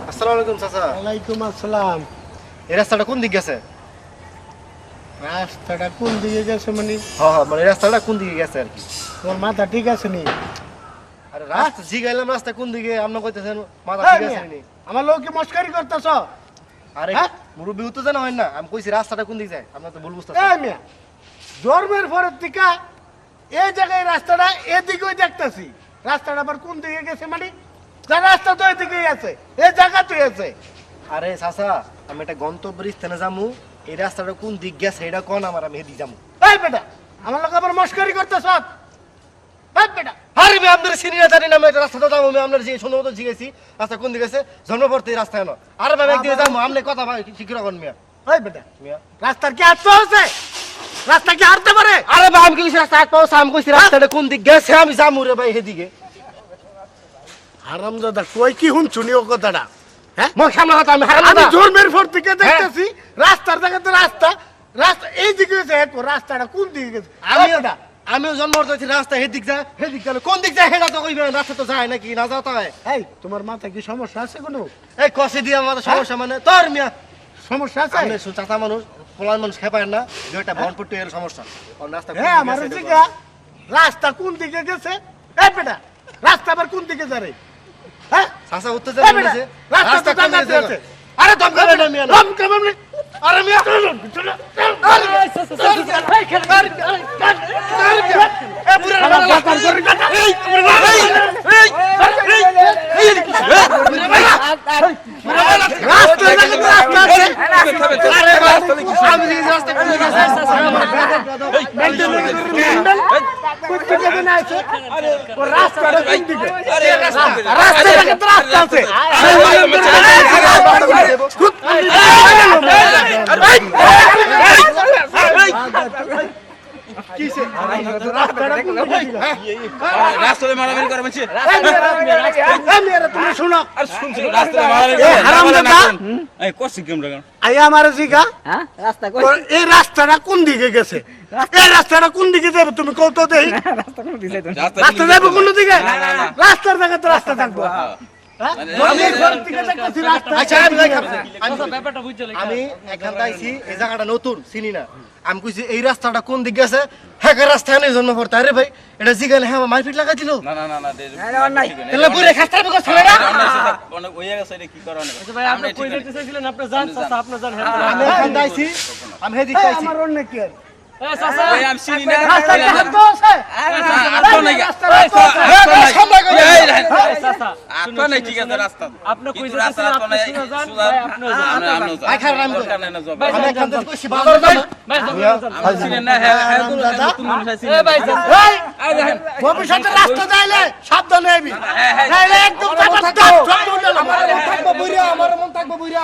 আসসালামু আলাইকুম চাচা। ওয়ালাইকুম আসসালাম। এই রাস্তাটা কোন দিক গেছে? রাস্তাটা কোন দিকে গেছে মানে? হ্যাঁ মানে রাস্তাটা কোন দিকে গেছে আর কি। তোর মাথা ঠিক আছে নি? আরে রাস্তা জিগাইলাম রাস্তা কোন দিকে, আপনি কইতেছেন মাথা এই ঠিক আছে মিয়া, নি? আমার লোককে মস্কারি করতেছ? আরে হ্যাঁ? মুরব্বি তো জানা হয় না, আমি কইছি রাস্তাটা কোন দিকে যায়, আপনি তো ভুল বুঝতেছেন। এই মিয়া, জন্মের পরের থেকে এই জায়গায় রাস্তাটা এদিকেই দেখতেছি, রাস্তাটা আবার কোন দিকে গেছে মানে? যা রাস্তা তো এদিকেই আছে, এই জায়গা তো আছে। আরে চাচা, আমি একটা গন্তব্যের স্থানে যামু, এই রাস্তাটা কোন দিক গেছে এটা কোন আমার, আমি এদিকে যামু। এই বেটা, আমার লোক আবার মস্কারি করতেছ? এই বেটা, আরে আমি আপনার সিনিয়র জানি না, আমি একটা রাস্তাটা যাবো, আমি আপনার যে সুন্দর মতো জিজ্ঞেসি রাস্তা কোন দিকে গেছে, জন্মপর্তে রাস্তা এনো। আরে ভাই একদিকে যাবো, আপনি কথা ভাই শিখি রাখুন মিয়া। এই বেটা, মিয়া রাস্তার কি হাঁটতে আছে? রাস্তা কি হাঁটতে পারে? আরে ভাই আমি কইছি রাস্তা পাও, আমি কইছি রাস্তাটা কোন দিক গেছে, আমি যামু রে ভাই এদিকে। হারামজাদা, কই কি শুনছুনি ও কথাটা? হ্যাঁ, মোর সামনে হাত, আমি হারাম আমি না। জন্মের পর থেকে দেখতেছি রাস্তার জায়গাতে রাস্তা, রাস্তা এই দিকে গেছে, রাস্তাটা কোন দিকে গেছে? আমিও জন্ম হয়েছি রাস্তা হেদিক যায়, হেদিক গেল কোন দিক যায় হেডা তো কইবেন, রাস্তা তো যায় নাকি না যাওয়া হয়। এই, তোমার মাথায় কি সমস্যা আছে কোনো? এই কষে দিয়ে আমাদের সমস্যা মানে তোর মিয়া সমস্যা আছে? আপনি চাচা মানুষ, পোলার মানুষ খেপায় না, দুইটা বনপট্টি এর সমস্যা। ওর রাস্তা কোন হ্যাঁ, দিকে আমার গেছে এটা দিকে রাস্তা কোন দিকে গেছে? এই বেটা, রাস্তা আবার কোন দিকে যাবে? হ্যাঁ, বল। চাচা উত্তর এই জানি বেটা, বলেছে রাস্তা তো কোন দিকে জানাতে যাবে? আছে। আরে দম করে না মিয়া না। রাম কেমন নে? আরে মিয়া রাস্তা জায়গাতে রাস্তা আছে। আমি যে রাস্তা কোন দিকে গেছে মেন্টাল কোন দিকে না আছে? ও রাস্তাটা কোন দিকে? রাস্তা জায়গাতে রাস্তা আছে। কিসে? রাস্তাটা কোন দিকে? রাস্তায় মারামারি করে মানছে এই মেয়েরা, তুমি শোনো। আর শুনছি রাস্তায় মারামারি এ হারামজাদা, এই করছি কেমন লাগান আই আমার জিগা, হ্যাঁ রাস্তা কই এই রাস্তাটা কোন দিকে গেছে? এই রাস্তাটা কোন দিকে যাবে তুমি কত দেই? রাস্তা কোন দিকে যাইতো রাস্তা যাবে কোন দিকে? না, না, না। রাস্তার জায়গাতে রাস্তা থাকবো। হ্যাঁ? আমি ঘর থেকে দেখতেছি রাস্তা। আচ্ছা আমি ব্যাপারটা বুঝছো আমি এখান থেকে আইছি, এই জায়গাটা নতুন চিনি না, আমি কইছি এই রাস্তাটা কোন দিক গেছে, হ্যাঁ রাস্তা নেই জন্ম পড়তে। আরে ভাই এটা জিগালে হ্যাঁ মারপিট লাগাই দিল, না না না না তাহলে পুরো খাস্তার বেকস ছেলেরা। অনেক ওই গেছে এটা কি করে অনেক ভাই আপনি কই যেতে চাইছিলেন আপনি জান চাচা আপনি জান আমি এখান থেকে আইছি, আমি হেদিক এই, আইছি। আমার অন্য কি আর? এই চাচা ওই আমি চিনি না রাস্তার হাত আছে। আতো নাই রাস্তার হাত আছে। এই চাচা আতো নাই ঠিক আছে রাস্তা আপনি কই কিন্তু যেতে রাস্তা চাইছিলেন আতো আপনি নাই শুনে যান সুজা ভাই আপনি যান আমনো ভাই খারাপ আমি দরকার নাই না জব ভাই, আমি এখান থেকে কইছি বাজার যাবো। ভাই আমি চিনি না হ্যাঁ হ্যাঁ নতুন মানুষ আছে এই ভাই এই, ভবিষ্যতে রাস্তা যাইলে সাবধানে আইবি। হ্যাঁ, হ্যাঁ। নাইলে একদম আমার মন চাপা থাকবো। সব উল্টে যাবে। আমার মন থাকবো বুইরা, আমার মন থাকবো বুইরা।